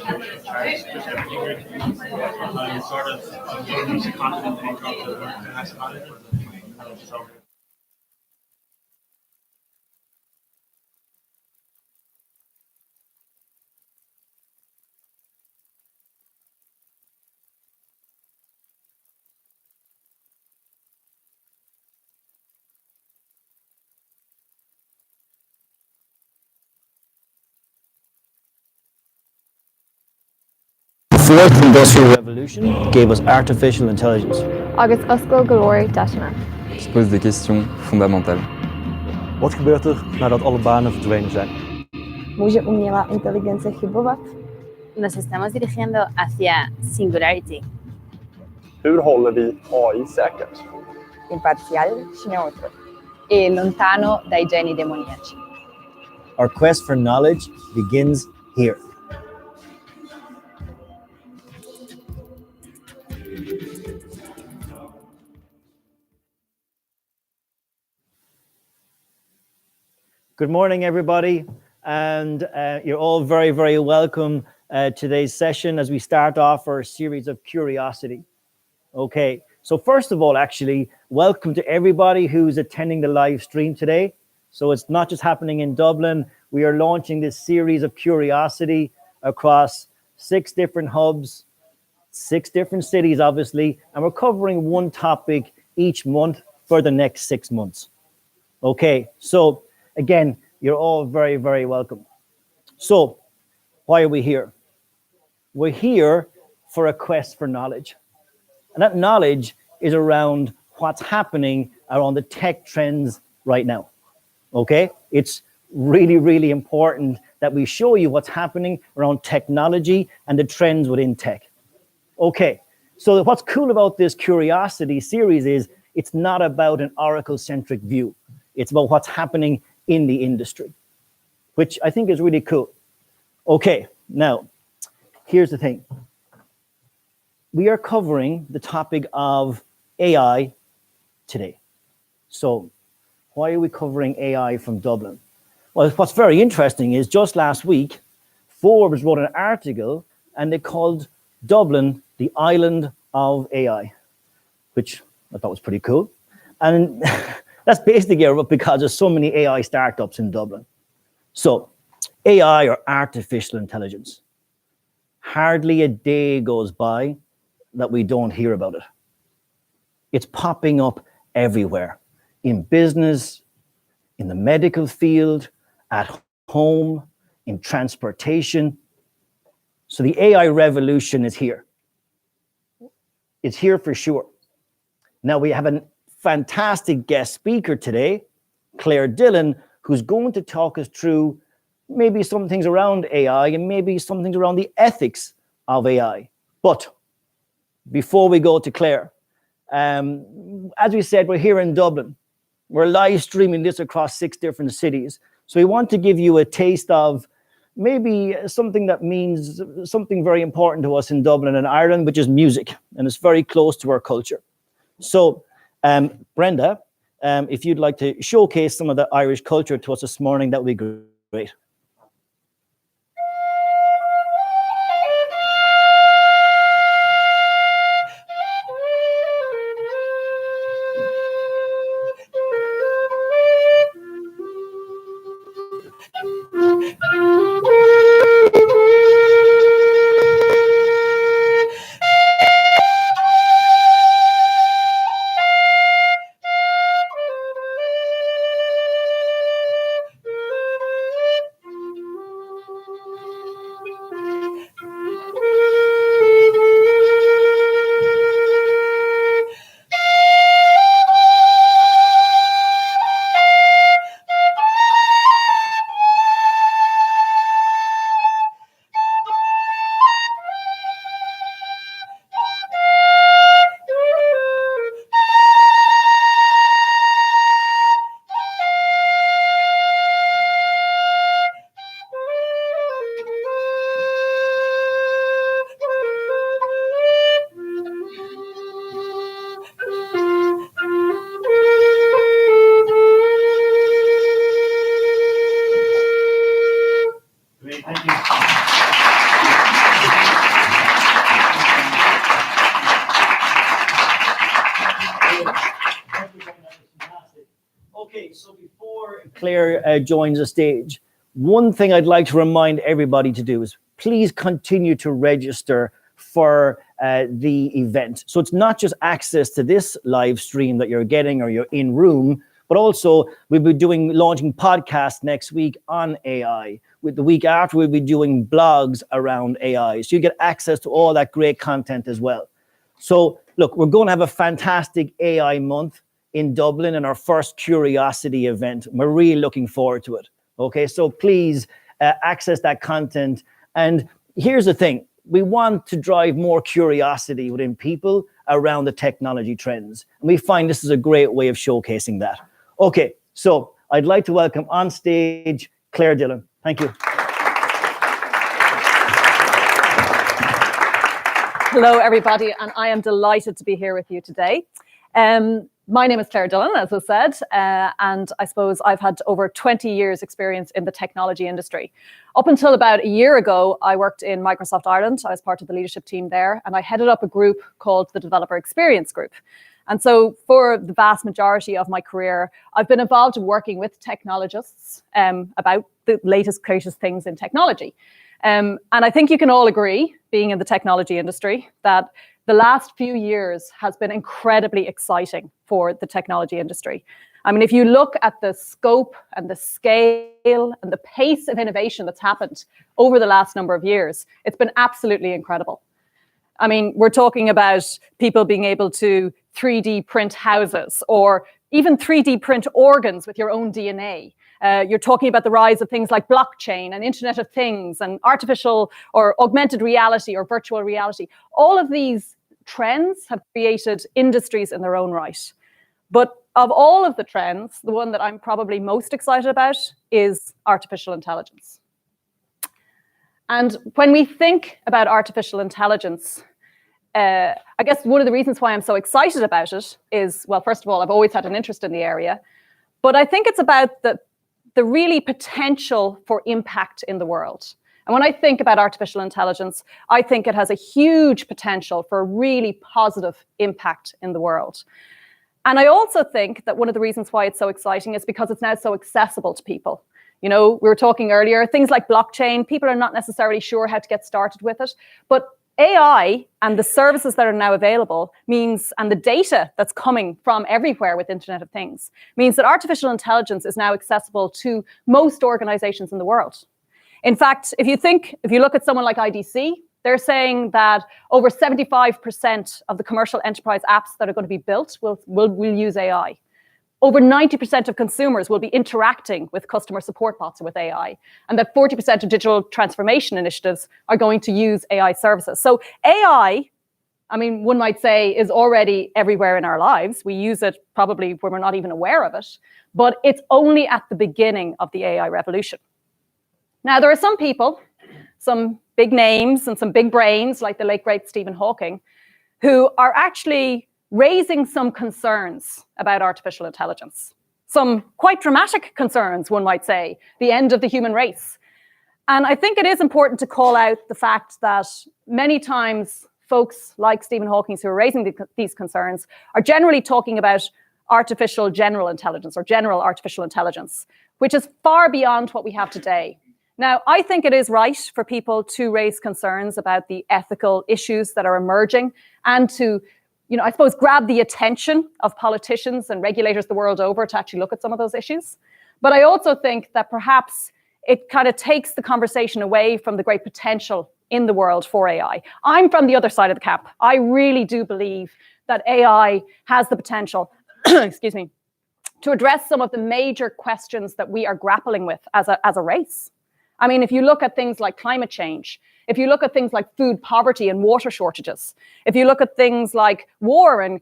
Sort of use the content and drop the ask about it. So The fourth industrial revolution gave us artificial intelligence. Agus oscail go leir deisina. Se pose des questions fondamentales. Wat gebeurt er nadat alle banen verdwenen zijn? Muže umělá inteligence chybovat? Nos estamos dirigiendo hacia singularity. Hur håller vi AI säkert? Imparcial și neutru. E lontano dai geni demoniaci. Our quest for knowledge begins here. Good morning, everybody, and you're all very, very welcome today's session as we start off our series of Curiosity. Okay, so first of all, actually, welcome to everybody who's attending the live stream today. So it's not just happening in Dublin. We are launching this series of Curiosity across 6 different hubs, 6 different cities, obviously, and we're covering one topic each month for the next 6 months. Okay, so again, you're all very, very welcome. So why are we here? We're here for a quest for knowledge. And that knowledge is around what's happening around the tech trends right now. Okay? It's really, really important that we show you what's happening around technology and the trends within tech. Okay, so what's cool about this Curiosity series is it's not about an Oracle-centric view. It's about what's happening in the industry, which I think is really cool. Okay, now, here's the thing. We are covering the topic of AI today. So why are we covering AI from Dublin? Well, what's very interesting is just last week, Forbes wrote an article and they called Dublin the island of AI, which I thought was pretty cool. And that's basically because there's so many AI startups in Dublin. So AI, or artificial intelligence, hardly a day goes by that we don't hear about it. It's popping up everywhere, in business, in the medical field, at home, in transportation. So the AI revolution is here. It's here for sure. Now we have a fantastic guest speaker today, Claire Dillon, who's going to talk us through maybe some things around AI and maybe some things around the ethics of AI. But before we go to Claire, as we said, we're here in Dublin. We're live streaming this across 6 different cities. So we want to give you a taste of maybe something that means something very important to us in Dublin and Ireland, which is music. And it's very close to our culture. So Brenda, if you'd like to showcase some of the Irish culture to us this morning, that would be great. Claire joins the stage, one thing I'd like to remind everybody to do is please continue to register for the event. So it's not just access to this live stream that you're getting or you're in room, but also we'll be launching podcasts next week on AI. With the week after, we'll be doing blogs around AI. So you get access to all that great content as well. So look, we're going to have a fantastic AI month in Dublin in our first CurioCity event. We're really looking forward to it. Okay, so please access that content. And here's the thing. We want to drive more curiosity within people around the technology trends. And we find this is a great way of showcasing that. Okay, so I'd like to welcome on stage Claire Dillon. Thank you. Hello, everybody, and I am delighted to be here with you today. My name is Claire Dillon, as was said, and I suppose I've had over 20 years experience in the technology industry. Up until about a year ago, I worked in Microsoft Ireland. I was part of the leadership team there, and I headed up a group called the Developer Experience Group. And so for the vast majority of my career, I've been involved in working with technologists about the latest, greatest things in technology. And I think you can all agree, being in the technology industry, that the last few years has been incredibly exciting for the technology industry. I mean, if you look at the scope and the scale and the pace of innovation that's happened over the last number of years, it's been absolutely incredible. I mean, we're talking about people being able to 3D print houses or even 3D print organs with your own DNA. You're talking about the rise of things like blockchain and Internet of Things and artificial or augmented reality or virtual reality. All of these trends have created industries in their own right. But of all of the trends, the one that I'm probably most excited about is artificial intelligence. And when we think about artificial intelligence, I guess one of the reasons why I'm so excited about it is, well, first of all, I've always had an interest in the area, but I think it's about the really potential for impact in the world. And when I think about artificial intelligence, I think it has a huge potential for a really positive impact in the world. And I also think that one of the reasons why it's so exciting is because it's now so accessible to people. You know, we were talking earlier, things like blockchain, people are not necessarily sure how to get started with it, but AI and the services that are now available means, and the data that's coming from everywhere with Internet of Things, means that artificial intelligence is now accessible to most organizations in the world. In fact, if you look at someone like IDC, they're saying that over 75% of the commercial enterprise apps that are going to be built will use AI. Over 90% of consumers will be interacting with customer support bots or with AI, and that 40% of digital transformation initiatives are going to use AI services. So AI, I mean, one might say, is already everywhere in our lives. We use it probably when we're not even aware of it, but it's only at the beginning of the AI revolution. Now, there are some people, some big names and some big brains, like the late, great Stephen Hawking, who are actually raising some concerns about artificial intelligence. Some quite dramatic concerns, one might say, the end of the human race. And I think it is important to call out the fact that many times folks like Stephen Hawking who are raising these concerns are generally talking about artificial general intelligence or general artificial intelligence, which is far beyond what we have today. Now, I think it is right for people to raise concerns about the ethical issues that are emerging and to, I suppose, grab the attention of politicians and regulators the world over to actually look at some of those issues. But I also think that perhaps it kind of takes the conversation away from the great potential in the world for AI. I'm from the other side of the camp. I really do believe that AI has the potential, excuse me, to address some of the major questions that we are grappling with as a race. I mean, if you look at things like climate change, if you look at things like food poverty and water shortages, if you look at things like war and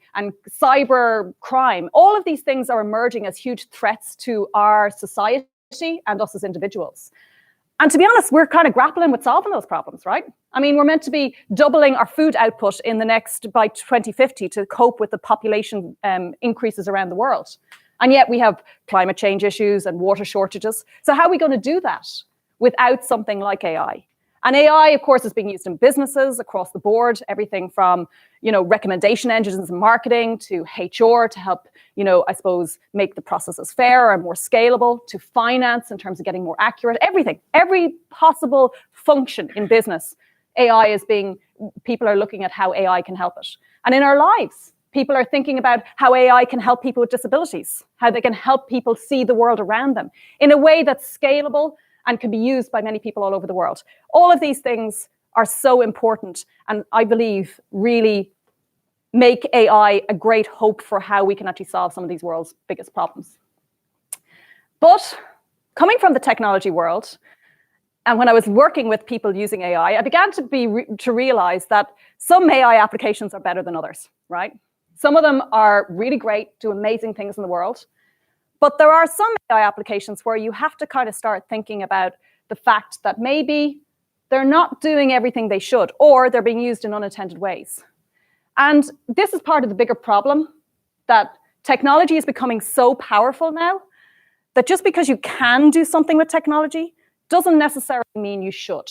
cyber crime, all of these things are emerging as huge threats to our society and us as individuals. And to be honest, we're kind of grappling with solving those problems, right? I mean, we're meant to be doubling our food output by 2050 to cope with the population increases around the world. And yet we have climate change issues and water shortages. So how are we going to do that without something like AI? And AI, of course, is being used in businesses across the board, everything from, recommendation engines and marketing to HR to help, I suppose, make the processes fairer and more scalable, to finance in terms of getting more accurate, everything, every possible function in business, people are looking at how AI can help it. And in our lives, people are thinking about how AI can help people with disabilities, how they can help people see the world around them in a way that's scalable and can be used by many people all over the world. All of these things are so important, and I believe really make AI a great hope for how we can actually solve some of these world's biggest problems. But coming from the technology world, and when I was working with people using AI, I began to realize that some AI applications are better than others, right? Some of them are really great, do amazing things in the world. But there are some AI applications where you have to kind of start thinking about the fact that maybe they're not doing everything they should, or they're being used in unintended ways. And this is part of the bigger problem, that technology is becoming so powerful now that just because you can do something with technology doesn't necessarily mean you should.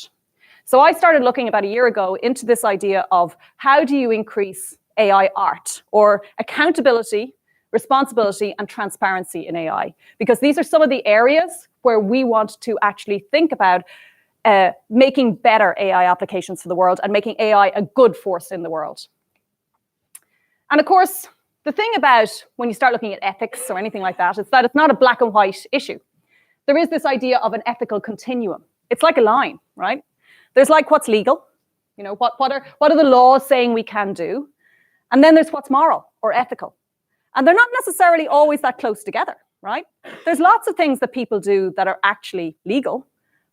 So I started looking about a year ago into this idea of how do you increase AI art, or accountability, responsibility, and transparency in AI, because these are some of the areas where we want to actually think about making better AI applications for the world and making AI a good force in the world. And of course, the thing about when you start looking at ethics or anything like that is that it's not a black and white issue. There is this idea of an ethical continuum. It's like a line, right? There's like what's legal, what are the laws saying we can do? And then there's what's moral or ethical. And they're not necessarily always that close together, right? There's lots of things that people do that are actually legal,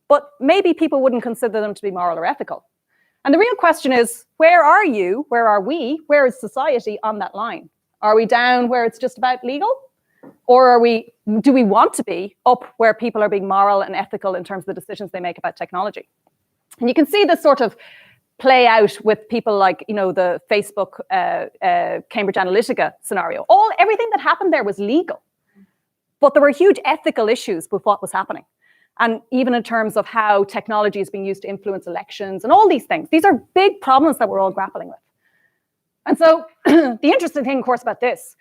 but maybe people wouldn't consider them to be moral or ethical. And the real question is, where are you, where are we, where is society on that line? Are we down where it's just about legal? Or do we want to be up where people are being moral and ethical in terms of the decisions they make about technology? And you can see this sort of play out with people like, the Facebook Cambridge Analytica scenario. Everything that happened there was legal, but there were huge ethical issues with what was happening. And even in terms of how technology is being used to influence elections and all these things. These are big problems that we're all grappling with. And so the interesting thing, of course, about this,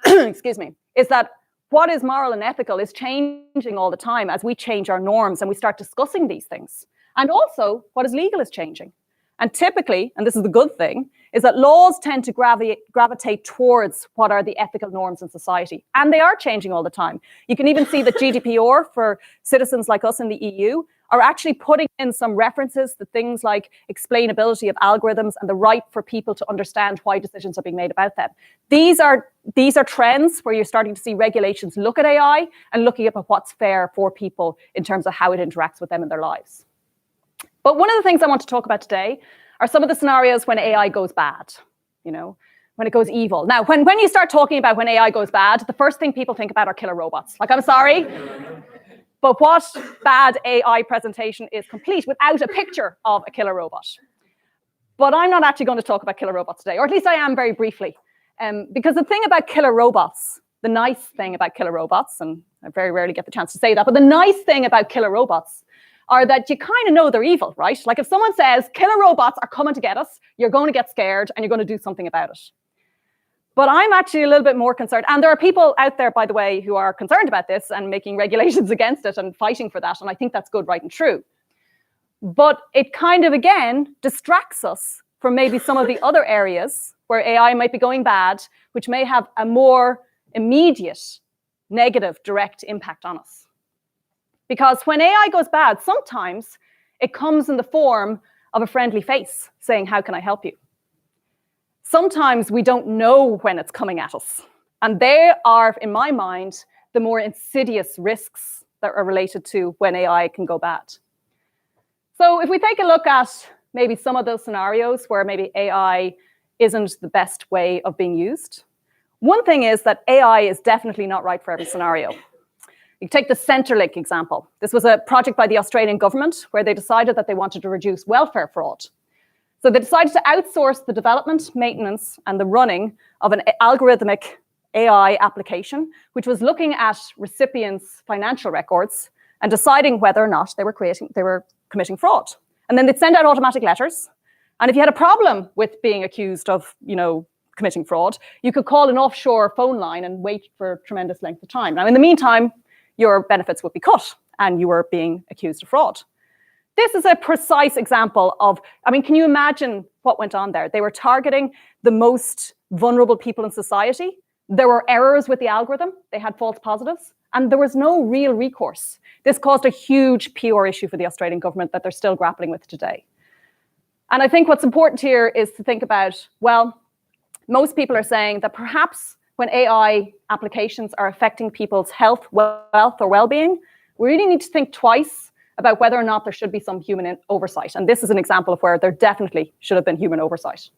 excuse me, is that what is moral and ethical is changing all the time as we change our norms and we start discussing these things. And also, what is legal is changing. And typically, and this is the good thing, is that laws tend to gravitate towards what are the ethical norms in society. And they are changing all the time. You can even see that GDPR for citizens like us in the EU are actually putting in some references to things like explainability of algorithms and the right for people to understand why decisions are being made about them. These are trends where you're starting to see regulations look at AI and looking at what's fair for people in terms of how it interacts with them in their lives. But one of the things I want to talk about today are some of the scenarios when AI goes bad, when it goes evil. Now, when you start talking about when AI goes bad, the first thing people think about are killer robots. Like, I'm sorry, but what bad AI presentation is complete without a picture of a killer robot? But I'm not actually going to talk about killer robots today, or at least I am very briefly. Because the thing about killer robots, the nice thing about killer robots, and I very rarely get the chance to say that, but the nice thing about killer robots are that you kind of know they're evil, right? Like if someone says killer robots are coming to get us, you're going to get scared and you're going to do something about it. But I'm actually a little bit more concerned. And there are people out there, by the way, who are concerned about this and making regulations against it and fighting for that. And I think that's good, right, and true. But it kind of, again, distracts us from maybe some of the other areas where AI might be going bad, which may have a more immediate negative direct impact on us. Because when AI goes bad, sometimes it comes in the form of a friendly face saying, how can I help you? Sometimes we don't know when it's coming at us. And they are, in my mind, the more insidious risks that are related to when AI can go bad. So if we take a look at maybe some of those scenarios where maybe AI isn't the best way of being used, one thing is that AI is definitely not right for every scenario. You take the Centrelink example. This was a project by the Australian government where they decided that they wanted to reduce welfare fraud. So they decided to outsource the development, maintenance, and the running of an algorithmic AI application, which was looking at recipients' financial records and deciding whether or not they were committing fraud. And then they'd send out automatic letters. And if you had a problem with being accused of, committing fraud, you could call an offshore phone line and wait for a tremendous length of time. Now, in the meantime, your benefits would be cut and you were being accused of fraud. This is a precise example of, can you imagine what went on there? They were targeting the most vulnerable people in society. There were errors with the algorithm. They had false positives, and there was no real recourse. This caused a huge PR issue for the Australian government that they're still grappling with today. And I think what's important here is to think about, well, most people are saying that perhaps when AI applications are affecting people's health, wealth, or well-being, we really need to think twice about whether or not there should be some human oversight. And this is an example of where there definitely should have been human oversight.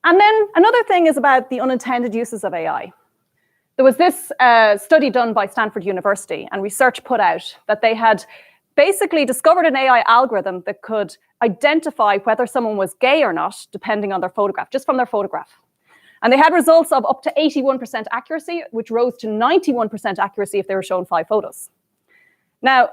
And then another thing is about the unintended uses of AI. There was this study done by Stanford University, and research put out that they had basically discovered an AI algorithm that could identify whether someone was gay or not, depending on their photograph, just from their photograph. And they had results of up to 81% accuracy, which rose to 91% accuracy if they were shown 5 photos. Now,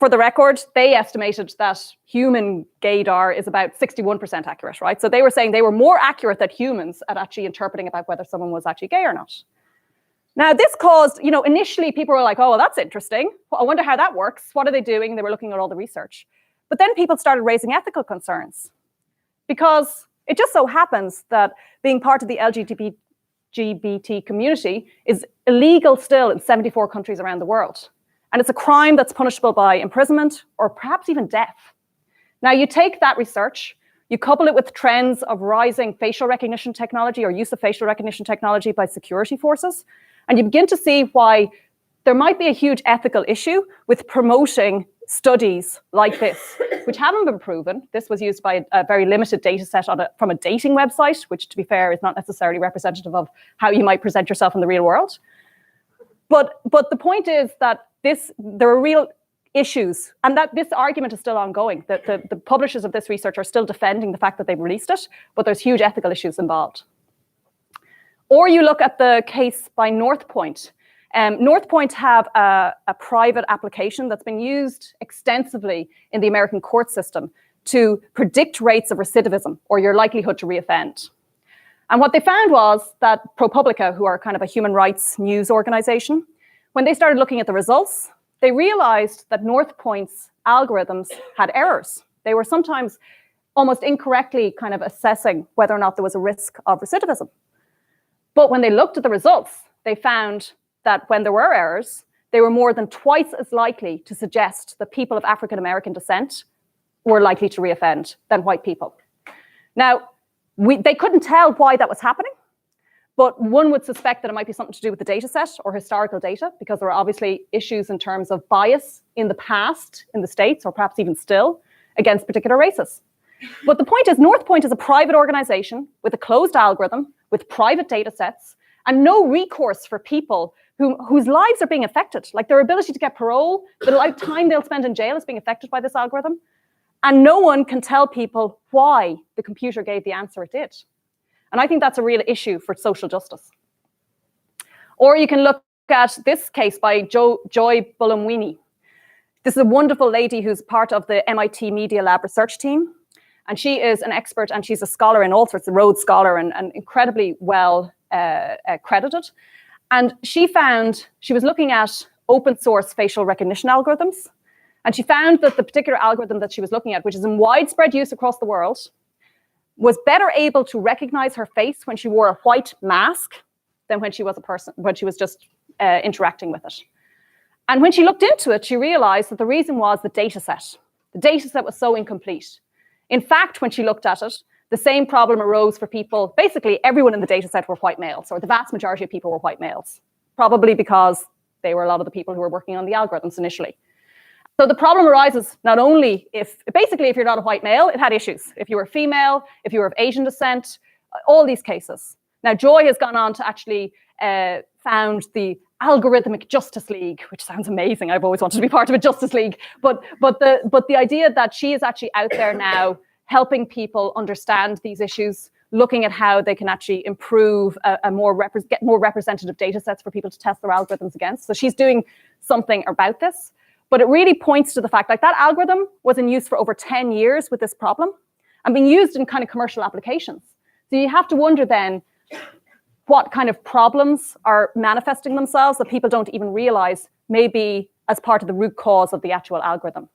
for the record, they estimated that human gaydar is about 61% accurate, right? So they were saying they were more accurate than humans at actually interpreting about whether someone was actually gay or not. Now, this caused, initially people were like, oh, well, that's interesting. Well, I wonder how that works. What are they doing? They were looking at all the research. But then people started raising ethical concerns because it just so happens that being part of the LGBT community is illegal still in 74 countries around the world. And it's a crime that's punishable by imprisonment or perhaps even death. Now, you take that research, you couple it with trends of rising facial recognition technology or use of facial recognition technology by security forces, and you begin to see why there might be a huge ethical issue with promoting studies like this, which haven't been proven. This was used by a very limited data set from a dating website, which, to be fair, is not necessarily representative of how you might present yourself in the real world. But the point is that there are real issues, and that this argument is still ongoing. The publishers of this research are still defending the fact that they've released it, but there's huge ethical issues involved. Or you look at the case by Northpoint. Northpoint have a private application that's been used extensively in the American court system to predict rates of recidivism or your likelihood to reoffend. And what they found was that ProPublica, who are kind of a human rights news organization, when they started looking at the results, they realized that Northpoint's algorithms had errors. They were sometimes almost incorrectly kind of assessing whether or not there was a risk of recidivism. But when they looked at the results, they found that when there were errors, they were more than twice as likely to suggest that people of African American descent were likely to reoffend than white people. Now, they couldn't tell why that was happening, but one would suspect that it might be something to do with the data set or historical data, because there are obviously issues in terms of bias in the past in the States, or perhaps even still, against particular races. But the point is, Northpoint is a private organization with a closed algorithm, with private data sets, and no recourse for people whose lives are being affected. Like their ability to get parole, the time they'll spend in jail is being affected by this algorithm. And no one can tell people why the computer gave the answer it did. And I think that's a real issue for social justice. Or you can look at this case by Joy Buolamwini. This is a wonderful lady who's part of the MIT Media Lab research team. And she is an expert, and she's a scholar in all sorts, a Rhodes Scholar, and incredibly well credited. And she was looking at open source facial recognition algorithms. And she found that the particular algorithm that she was looking at, which is in widespread use across the world, was better able to recognize her face when she wore a white mask than when she was a person, when she was just interacting with it. And when she looked into it, she realized that the reason was the data set. The data set was so incomplete. In fact, when she looked at it, the same problem arose for people. Basically, everyone in the data set were white males, or the vast majority of people were white males, probably because they were a lot of the people who were working on the algorithms initially. So the problem arises not only if you're not a white male, it had issues. If you were female, if you were of Asian descent, all these cases. Now, Joy has gone on to actually found the Algorithmic Justice League, which sounds amazing. I've always wanted to be part of a Justice League. But the idea that she is actually out there now helping people understand these issues, looking at how they can actually improve get more representative data sets for people to test their algorithms against. So she's doing something about this. But it really points to the fact like that algorithm was in use for over 10 years with this problem and being used in kind of commercial applications. So you have to wonder then what kind of problems are manifesting themselves that people don't even realize may be as part of the root cause of the actual algorithm.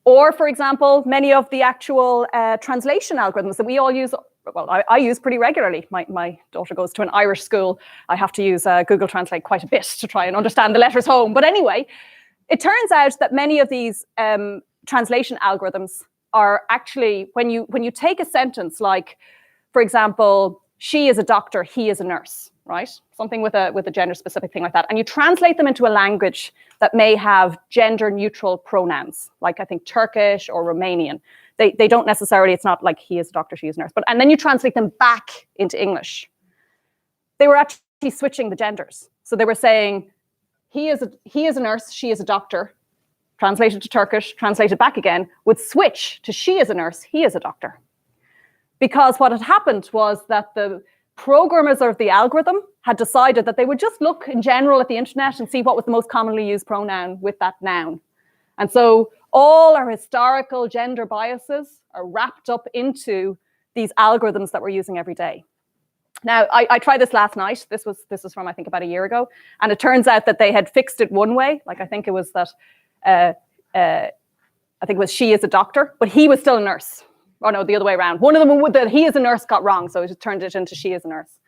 Or, for example, many of the actual translation algorithms that we all use, well, I use pretty regularly. My daughter goes to an Irish school. I have to use Google Translate quite a bit to try and understand the letters home. But anyway, it turns out that many of these translation algorithms are actually, when you take a sentence like, for example, she is a doctor, he is a nurse, right? Something with a gender-specific thing like that. And you translate them into a language that may have gender-neutral pronouns, like I think Turkish or Romanian. They don't necessarily, it's not like he is a doctor, she is a nurse, and then you translate them back into English. They were actually switching the genders. So they were saying, he is a nurse, she is a doctor, translated to Turkish, translated back again, would switch to she is a nurse, he is a doctor. Because what had happened was that the programmers of the algorithm had decided that they would just look in general at the internet and see what was the most commonly used pronoun with that noun. And so all our historical gender biases are wrapped up into these algorithms that we're using every day. Now, I tried this last night. This was from, I think, about a year ago. And it turns out that they had fixed it one way. Like, I think it was that, I think it was she is a doctor, but he was still a nurse. Oh no, the other way around. One of them, that he is a nurse, got wrong, so it just turned it into she is a nurse.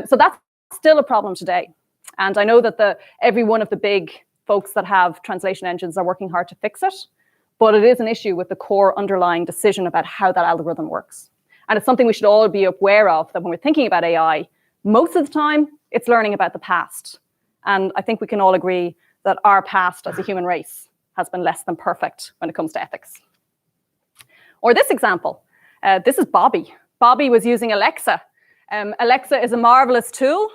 So that's still a problem today. And I know that every one of the big folks that have translation engines are working hard to fix it, but it is an issue with the core underlying decision about how that algorithm works. And it's something we should all be aware of, that when we're thinking about AI, most of the time, it's learning about the past. And I think we can all agree that our past as a human race has been less than perfect when it comes to ethics. Or this example, this is Bobby. Bobby was using Alexa. Alexa is a marvelous tool,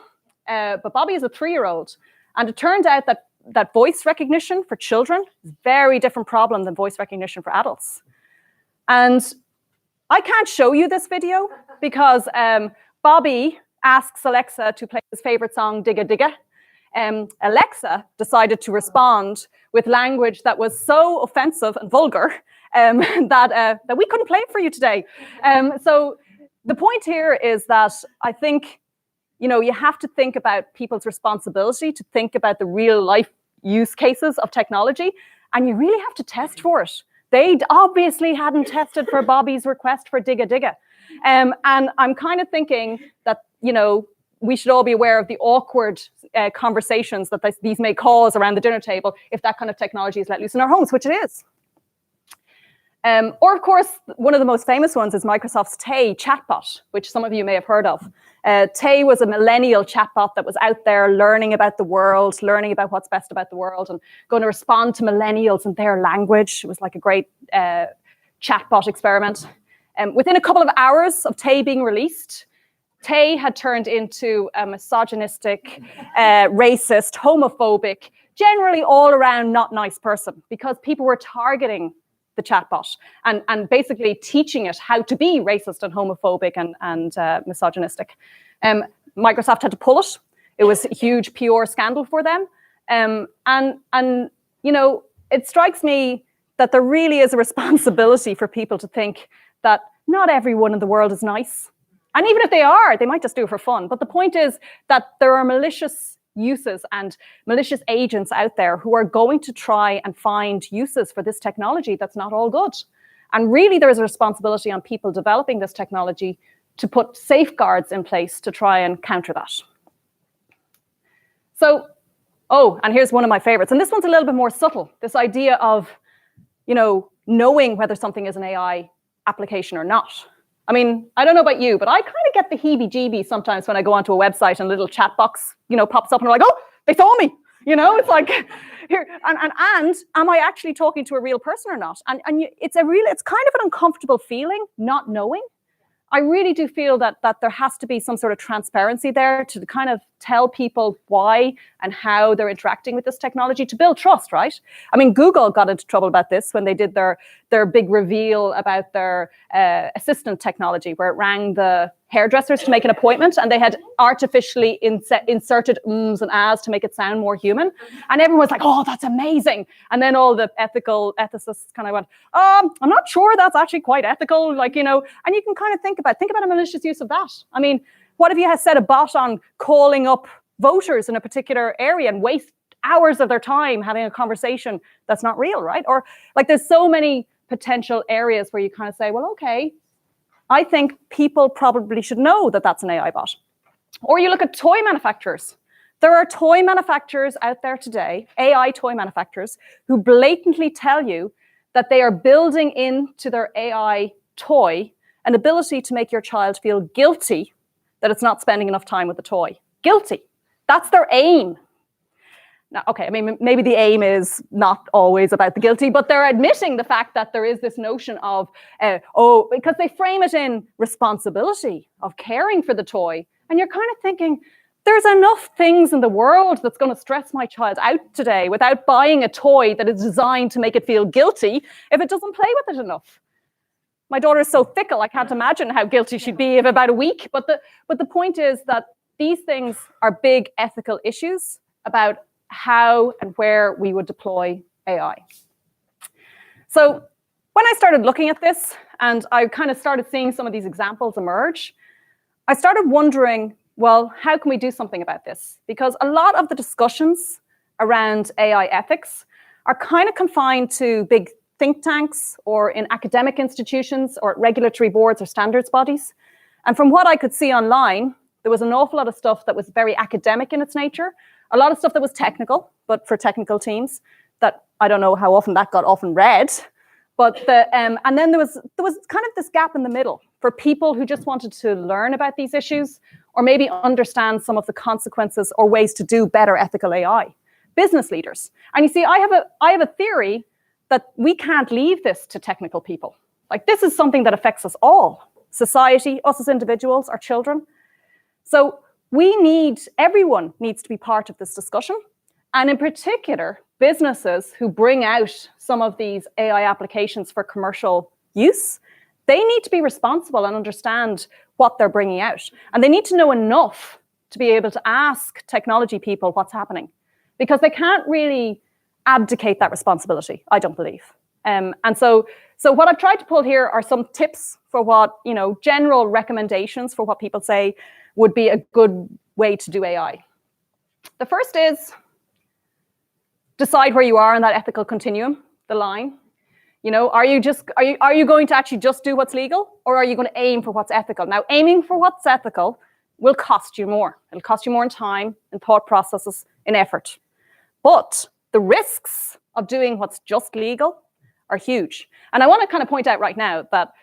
but Bobby is a 3-year-old. And it turned out that voice recognition for children is a very different problem than voice recognition for adults. And I can't show you this video because Bobby asks Alexa to play his favorite song, Digga Digga. Alexa decided to respond with language that was so offensive and vulgar that we couldn't play it for you today. So the point here is that I think, you have to think about people's responsibility to think about the real life use cases of technology, and you really have to test for it. They obviously hadn't tested for Bobby's request for Digga Digga. And I'm kind of thinking that, we should all be aware of the awkward conversations that these may cause around the dinner table if that kind of technology is let loose in our homes, which it is. Or, of course, one of the most famous ones is Microsoft's Tay chatbot, which some of you may have heard of. Tay was a millennial chatbot that was out there learning about the world, learning about what's best about the world, and going to respond to millennials in their language. It was like a great chatbot experiment. Within a couple of hours of Tay being released, Tay had turned into a misogynistic, racist, homophobic, generally all around not nice person, because people were targeting the chatbot and basically teaching it how to be racist and homophobic and misogynistic. Microsoft had to pull it. It was a huge PR scandal for them. It strikes me that there really is a responsibility for people to think that not everyone in the world is nice. And even if they are, they might just do it for fun. But the point is that there are malicious uses and malicious agents out there who are going to try and find uses for this technology that's not all good. And really, there is a responsibility on people developing this technology to put safeguards in place to try and counter that. So, and here's one of my favorites. And this one's a little bit more subtle. This idea of, knowing whether something is an AI application or not. I mean, I don't know about you, but I kind of get the heebie-jeebies sometimes when I go onto a website and a little chat box, pops up and I'm like, oh, they saw me. It's like, here, and am I actually talking to a real person or not? And it's kind of an uncomfortable feeling, not knowing. I really do feel that there has to be some sort of transparency there to kind of tell people why and how they're interacting with this technology to build trust, right? I mean, Google got into trouble about this when they did their big reveal about their assistant technology, where it rang the hairdressers to make an appointment, and they had artificially inserted ums and ahs to make it sound more human. And everyone was like, oh, that's amazing. And then all the ethicists kind of went, I'm not sure that's actually quite ethical, like, you know, and you can kind of think about a malicious use of that. I mean, what if you had set a bot on calling up voters in a particular area and waste hours of their time having a conversation that's not real, right? Or like there's so many potential areas where you kind of say, well, okay, I think people probably should know that that's an AI bot. Or you look at toy manufacturers. There are toy manufacturers out there today, AI toy manufacturers, who blatantly tell you that they are building into their AI toy an ability to make your child feel guilty that it's not spending enough time with the toy. Guilty. That's their aim. Now, okay, I mean, maybe the aim is not always about the guilty, but they're admitting the fact that there is this notion of, because they frame it in responsibility of caring for the toy. And you're kind of thinking, there's enough things in the world that's going to stress my child out today without buying a toy that is designed to make it feel guilty if it doesn't play with it enough. My daughter is so fickle, I can't imagine how guilty she'd be if about a week. But the point is that these things are big ethical issues about how and where we would deploy AI. So when I started looking at this and I kind of started seeing some of these examples emerge, I started wondering, well, how can we do something about this? Because a lot of the discussions around AI ethics are kind of confined to big think tanks or in academic institutions or at regulatory boards or standards bodies. And from what I could see online, there was an awful lot of stuff that was very academic in its nature, a lot of stuff that was technical, but for technical teams that I don't know how often that got often read. But and then there was kind of this gap in the middle for people who just wanted to learn about these issues or maybe understand some of the consequences or ways to do better ethical AI. Business leaders. And you see, I have a theory that we can't leave this to technical people. Like this is something that affects us all, society, us as individuals, our children. So everyone needs to be part of this discussion. And in particular, businesses who bring out some of these AI applications for commercial use, they need to be responsible and understand what they're bringing out. And they need to know enough to be able to ask technology people what's happening, because they can't really abdicate that responsibility, I don't believe. And so what I've tried to pull here are some tips for what, general recommendations for what people say would be a good way to do AI. The first is decide where you are in that ethical continuum, the line. Are you going to actually just do what's legal, or are you going to aim for what's ethical? Now, aiming for what's ethical will cost you more. It'll cost you more in time, in thought processes, in effort. But the risks of doing what's just legal are huge. And I want to kind of point out right now that,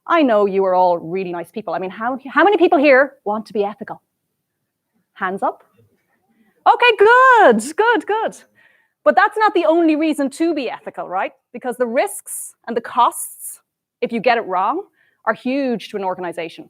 I know you are all really nice people. I mean, how many people here want to be ethical? Hands up. Okay, good. But that's not the only reason to be ethical, right? Because the risks and the costs, if you get it wrong, are huge to an organization.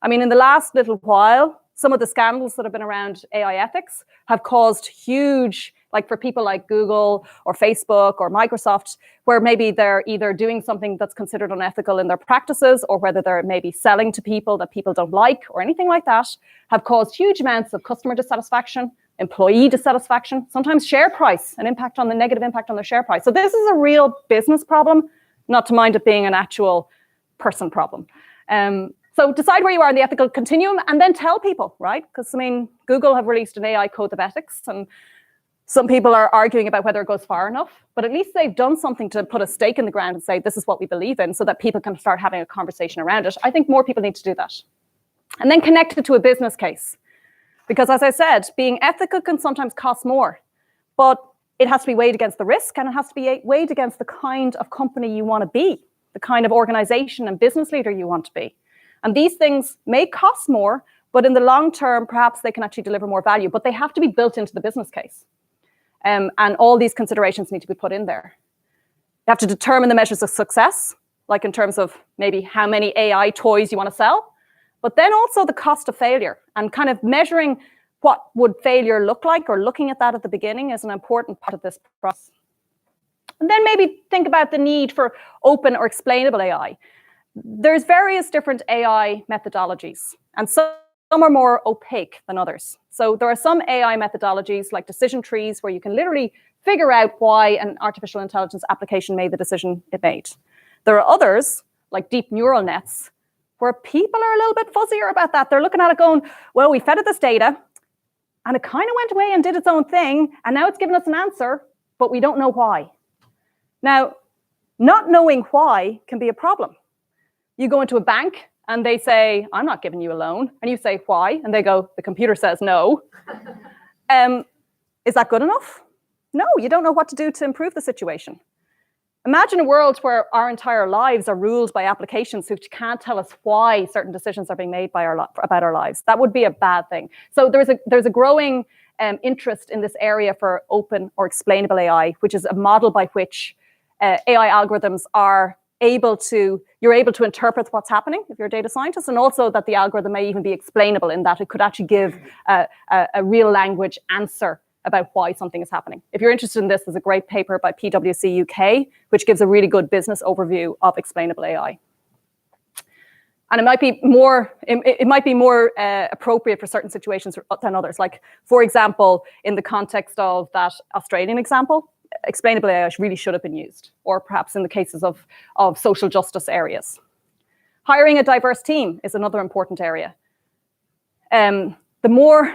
I mean, in the last little while, some of the scandals that have been around AI ethics have caused huge, like for people like Google or Facebook or Microsoft, where maybe they're either doing something that's considered unethical in their practices, or whether they're maybe selling to people that people don't like or anything like that, have caused huge amounts of customer dissatisfaction, employee dissatisfaction, sometimes share price, negative impact on their share price. So this is a real business problem, not to mind it being an actual person problem. So decide where you are in the ethical continuum and then tell people, right? Because, Google have released an AI code of ethics, and some people are arguing about whether it goes far enough, but at least they've done something to put a stake in the ground and say, this is what we believe in, so that people can start having a conversation around it. I think more people need to do that. And then connect it to a business case. Because as I said, being ethical can sometimes cost more, but it has to be weighed against the risk, and it has to be weighed against the kind of company you want to be, the kind of organization and business leader you want to be. And these things may cost more, but in the long term, perhaps they can actually deliver more value, but they have to be built into the business case. And all these considerations need to be put in there. You have to determine the measures of success, like in terms of maybe how many AI toys you want to sell, but then also the cost of failure, and kind of measuring what would failure look like, or looking at that at the beginning is an important part of this process. And then maybe think about the need for open or explainable AI. there's various different AI methodologies, and some are more opaque than others. So there are some AI methodologies like decision trees where you can literally figure out why an artificial intelligence application made the decision it made. There are others like deep neural nets where people are a little bit fuzzier about that. They're looking at it going, well, we fed it this data and it kind of went away and did its own thing, and now it's given us an answer, but we don't know why. Now, not knowing why can be a problem. You go into a bank and they say, I'm not giving you a loan. And you say, why? And they go, the computer says no. Is that good enough? No, you don't know what to do to improve the situation. Imagine a world where our entire lives are ruled by applications which can't tell us why certain decisions are being made about our lives. That would be a bad thing. So there's a growing interest in this area for open or explainable AI, which is a model by which AI algorithms are you're able to interpret what's happening if you're a data scientist, and also that the algorithm may even be explainable in that it could actually give a real language answer about why something is happening. If you're interested in this, there's a great paper by PwC UK, which gives a really good business overview of explainable AI. And it might be more appropriate for certain situations than others. Like, for example, in the context of that Australian example, explainable AI really should have been used, or perhaps in the cases of social justice areas. Hiring a diverse team is another important area. The more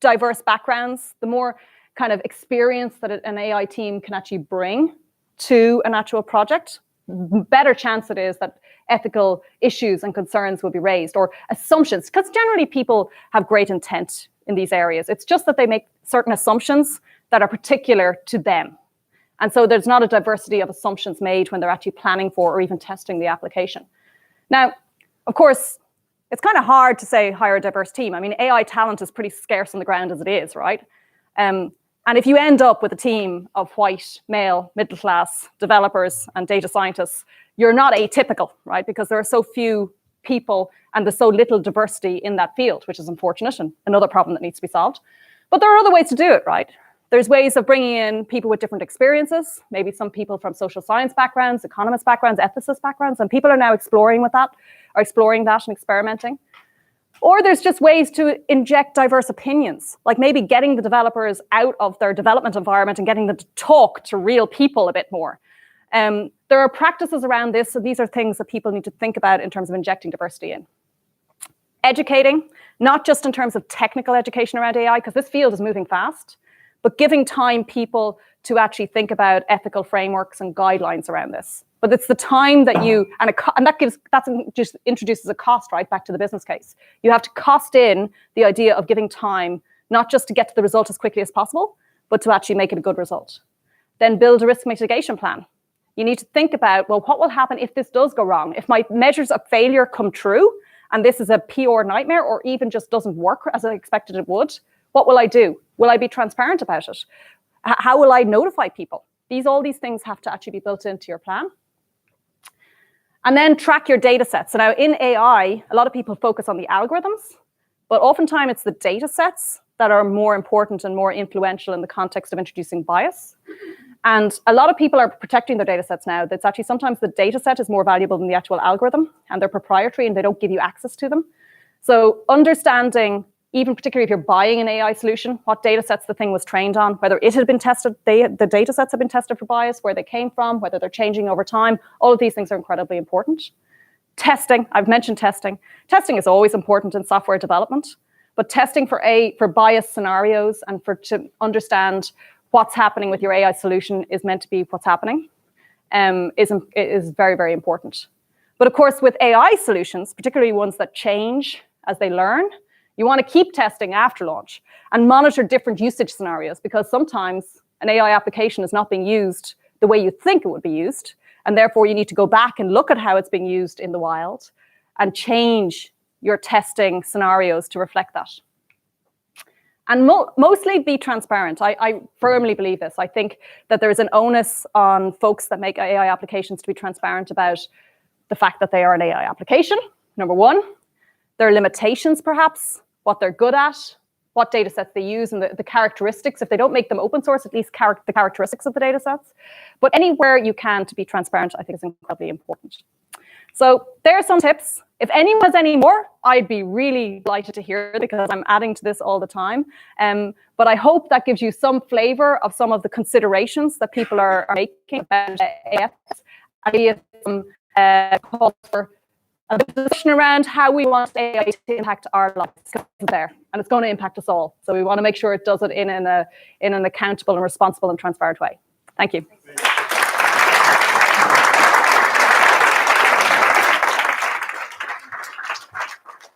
diverse backgrounds, the more kind of experience that an AI team can actually bring to an actual project, better chance it is that ethical issues and concerns will be raised, or assumptions, because generally people have great intent in these areas. It's just that they make certain assumptions that are particular to them. And so there's not a diversity of assumptions made when they're actually planning for or even testing the application. Now, of course, it's kind of hard to say hire a diverse team. I mean, AI talent is pretty scarce on the ground as it is, right? And if you end up with a team of white, male, middle-class developers and data scientists, you're not atypical, right? Because there are so few people and there's so little diversity in that field, which is unfortunate and another problem that needs to be solved. But there are other ways to do it, right? There's ways of bringing in people with different experiences, maybe some people from social science backgrounds, economist backgrounds, ethicists backgrounds, and people are now exploring that and experimenting. Or there's just ways to inject diverse opinions, like maybe getting the developers out of their development environment and getting them to talk to real people a bit more. There are practices around this, so these are things that people need to think about in terms of injecting diversity in. Educating, not just in terms of technical education around AI, because this field is moving fast, but giving time people to actually think about ethical frameworks and guidelines around this. But it's the time that that just introduces a cost, right, back to the business case. You have to cost in the idea of giving time, not just to get to the result as quickly as possible, but to actually make it a good result. Then build a risk mitigation plan. You need to think about, well, what will happen if this does go wrong? If my measures of failure come true, and this is a PR nightmare, or even just doesn't work as I expected it would, what will I do? Will I be transparent about it? How will I notify people? All these things have to actually be built into your plan. And then track your data sets. So now in AI, a lot of people focus on the algorithms, but oftentimes it's the data sets that are more important and more influential in the context of introducing bias. And a lot of people are protecting their data sets now. That's actually sometimes the data set is more valuable than the actual algorithm, and they're proprietary and they don't give you access to them. So understanding, even particularly if you're buying an AI solution, what data sets the thing was trained on, whether it had been tested, the data sets have been tested for bias, where they came from, whether they're changing over time, all of these things are incredibly important. Testing, I've mentioned testing. Testing is always important in software development, but testing for bias scenarios and to understand what's happening with your AI solution is meant to be what's happening, is very, very important. But of course, with AI solutions, particularly ones that change as they learn, you want to keep testing after launch and monitor different usage scenarios, because sometimes an AI application is not being used the way you think it would be used. And therefore, you need to go back and look at how it's being used in the wild and change your testing scenarios to reflect that. And mostly be transparent. I firmly believe this. I think that there is an onus on folks that make AI applications to be transparent about the fact that they are an AI application, number one. Their limitations, perhaps, what they're good at, what data sets they use, and the characteristics. If they don't make them open source, at least the characteristics of the data sets. But anywhere you can to be transparent, I think is incredibly important. So there are some tips. If anyone has any more, I'd be really delighted to hear it because I'm adding to this all the time. But I hope that gives you some flavor of some of the considerations that people are making about AI. I have some calls for a discussion around how we want AI to impact our lives there, and it's going to impact us all. So we want to make sure it does it in an accountable and responsible and transparent way. Thank you.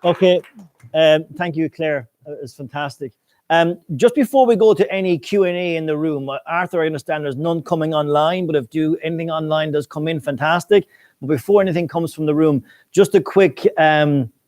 Okay, thank you, Claire. It's fantastic. Just before we go to any Q&A in the room, Arthur, I understand there's none coming online, but if anything online does come in, fantastic. But before anything comes from the room, just a quick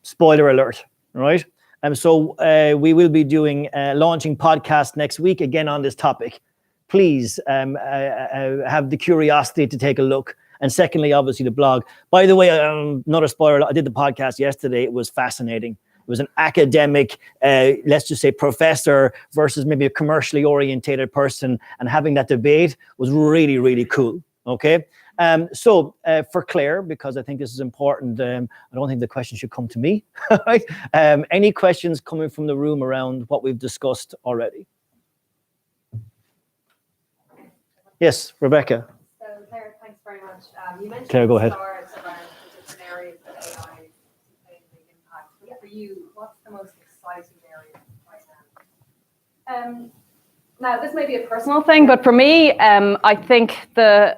spoiler alert, right? So we will be launching podcast next week, again on this topic. Please have the curiosity to take a look. And secondly, obviously, the blog. By the way, another spoiler, I did the podcast yesterday. It was fascinating. It was an academic, let's just say professor versus maybe a commercially orientated person. And having that debate was really, really cool. Okay. So for Claire, because I think this is important, I don't think the question should come to me. Right? Any questions coming from the room around what we've discussed already? Yes, Rebecca. So Claire, thanks very much. You mentioned Claire, go ahead. around the different areas that AI is playing a big impact. But for you, what's the most exciting area right now? Now, this may be a personal thing, but for me, I think the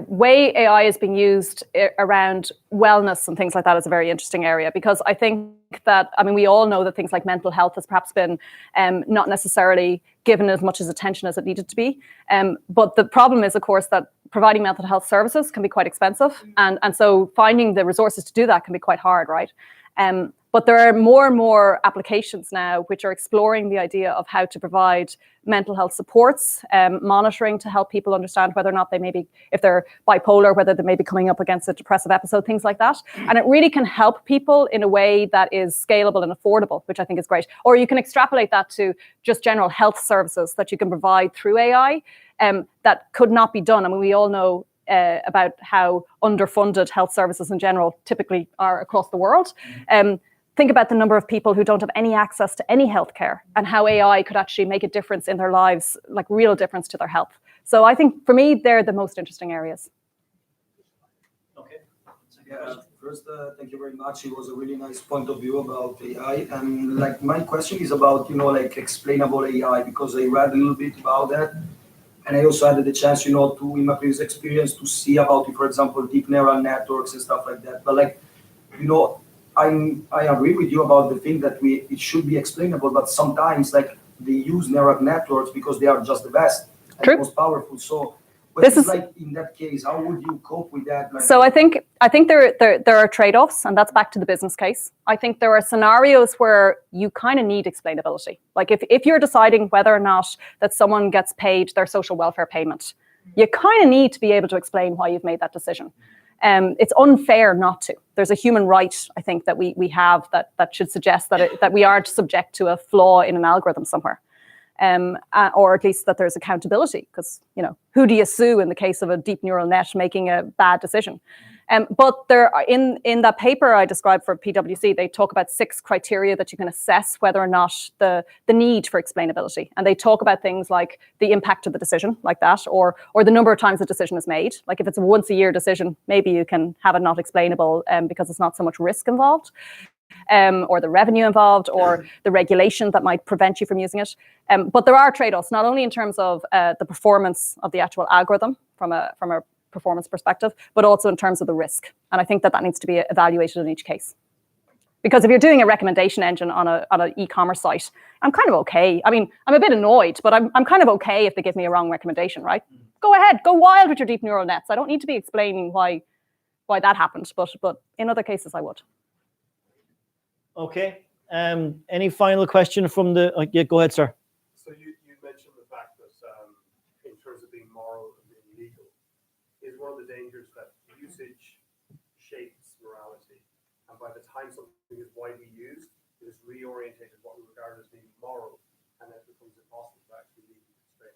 way AI is being used around wellness and things like that is a very interesting area, because I think that, I mean, we all know that things like mental health has perhaps been not necessarily given as much as attention as it needed to be. But the problem is, of course, that providing mental health services can be quite expensive. And so finding the resources to do that can be quite hard, right? But there are more and more applications now which are exploring the idea of how to provide mental health supports, monitoring to help people understand whether or not they may be, if they're bipolar, whether they may be coming up against a depressive episode, things like that. And it really can help people in a way that is scalable and affordable, which I think is great. Or you can extrapolate that to just general health services that you can provide through AI that could not be done. I mean, we all know about how underfunded health services in general typically are across the world. Think about the number of people who don't have any access to any healthcare and how AI could actually make a difference in their lives, like real difference to their health. So I think for me, they're the most interesting areas. Okay. Yeah, first, thank you very much. It was a really nice point of view about AI. And like my question is about, like explainable AI, because I read a little bit about that. And I also had the chance, in my previous experience to see about, for example, deep neural networks and stuff like that. But I agree with you about the thing that it should be explainable, but sometimes they use neural networks because they are just the best and True. most powerful. So This is like in that case, how would you cope with that? So I think there are trade-offs, and that's back to the business case. I think there are scenarios where you kind of need explainability. Like if you're deciding whether or not that someone gets paid their social welfare payment, you kind of need to be able to explain why you've made that decision. It's unfair not to. There's a human right, I think, that we have that should suggest that we aren't subject to a flaw in an algorithm somewhere. Or at least that there's accountability, because who do you sue in the case of a deep neural net making a bad decision? But there are, in that paper I described for PwC, they talk about 6 criteria that you can assess whether or not the need for explainability, and they talk about things like the impact of the decision, like that, or the number of times the decision is made. Like if it's a once a year decision, maybe you can have it not explainable because it's not so much risk involved. Or the revenue involved, or the regulation that might prevent you from using it. But there are trade-offs, not only in terms of the performance of the actual algorithm from a performance perspective, but also in terms of the risk. And I think that needs to be evaluated in each case. Because if you're doing a recommendation engine on an e-commerce site, I'm kind of okay. I mean, I'm a bit annoyed, but I'm kind of okay if they give me a wrong recommendation, right? Go ahead, go wild with your deep neural nets. I don't need to be explaining why that happened, but in other cases I would. Okay. Any final question from the? Yeah, go ahead, sir. So you mentioned the fact that in terms of being moral and being legal, is one of the dangers that usage shapes morality, and by the time something is widely used, it is reorientated what we regard as being moral, and it becomes impossible to actually legally explain.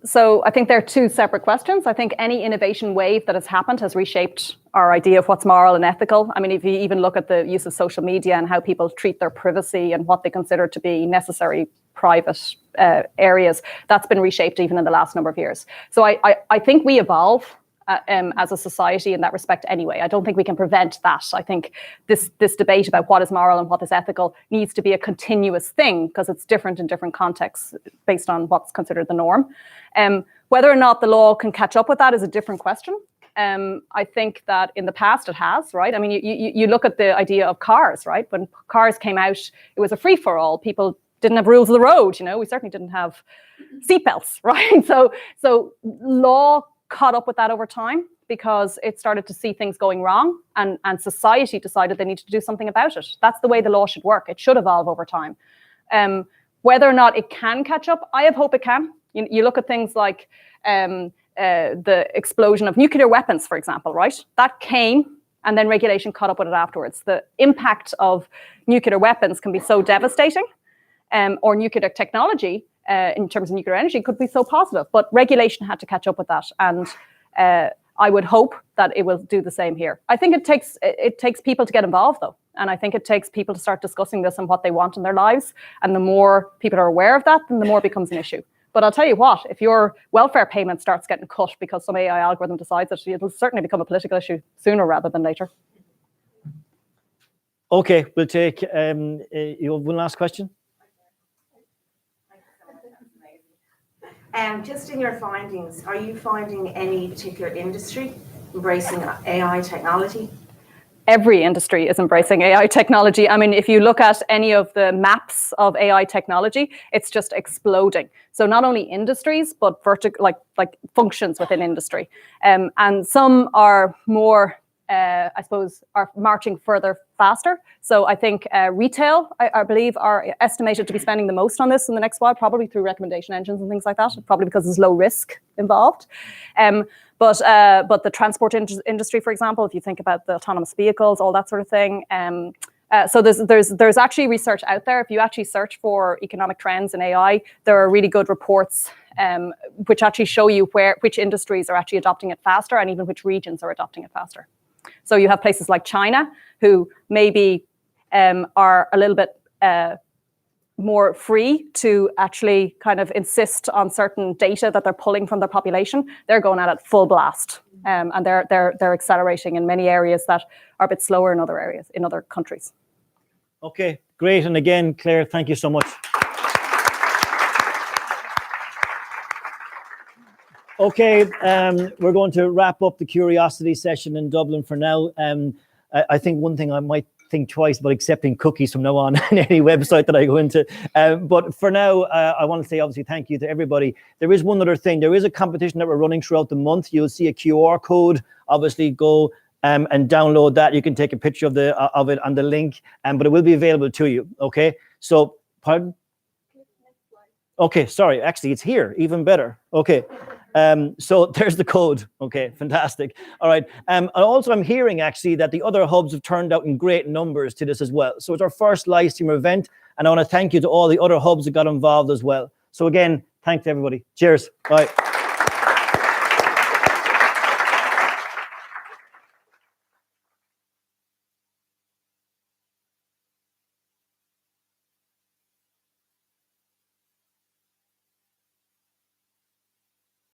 So I think there are two separate questions. I think any innovation wave that has happened has reshaped our idea of what's moral and ethical. I mean, if you even look at the use of social media and how people treat their privacy and what they consider to be necessary private areas, that's been reshaped even in the last number of years. So I think we evolve as a society in that respect anyway. I don't think we can prevent that. I think this debate about what is moral and what is ethical needs to be a continuous thing because it's different in different contexts based on what's considered the norm. Whether or not the law can catch up with that is a different question. I think that in the past it has, right? I mean, you look at the idea of cars, right? When cars came out, it was a free-for-all. People didn't have rules of the road, you know? We certainly didn't have seatbelts, right? So law caught up with that over time because it started to see things going wrong and society decided they needed to do something about it. That's the way the law should work. It should evolve over time. Whether or not it can catch up, I have hope it can. You look at things like the explosion of nuclear weapons, for example, right? That came and then regulation caught up with it afterwards. The impact of nuclear weapons can be so devastating, or nuclear technology in terms of nuclear energy could be so positive, but regulation had to catch up with that. And I would hope that it will do the same here. I think it takes people to get involved though. And I think it takes people to start discussing this and what they want in their lives. And the more people are aware of that, then the more it becomes an issue. But I'll tell you what, if your welfare payment starts getting cut because some AI algorithm decides it, it'll certainly become a political issue sooner rather than later. Okay, we'll take, you have one last question? Just in your findings, are you finding any particular industry embracing AI technology? Every industry is embracing AI technology. I mean, if you look at any of the maps of AI technology, it's just exploding. So not only industries, but like functions within industry. And some are more, I suppose, are marching further faster. So I think retail, I believe, are estimated to be spending the most on this in the next while, probably through recommendation engines and things like that, probably because there's low risk involved. But the transport industry, for example, if you think about the autonomous vehicles, all that sort of thing. So there's actually research out there. If you actually search for economic trends in AI, there are really good reports which actually show you which industries are actually adopting it faster and even which regions are adopting it faster. So you have places like China, who maybe are a little bit more free to actually kind of insist on certain data that they're pulling from their population. They're going at it full blast, and they're accelerating in many areas that are a bit slower in other areas, in other countries. Okay, great. And again, Claire, thank you so much. Okay, we're going to wrap up the Curiosity session in Dublin for now. I think one thing I might think twice about accepting cookies from now on any website that I go into. But for now, I want to say obviously thank you to everybody. There is one other thing. There is a competition that we're running throughout the month. You'll see a QR code. Obviously, go and download that. You can take a picture of it on the link, but it will be available to you. Okay. So, pardon? Okay, sorry. Actually, it's here. Even better. Okay. So there's the code. Okay, fantastic. All right. And also I'm hearing actually that the other hubs have turned out in great numbers to this as well. So it's our first live stream event, and I want to thank you to all the other hubs that got involved as well. So again, thanks everybody. Cheers. Bye.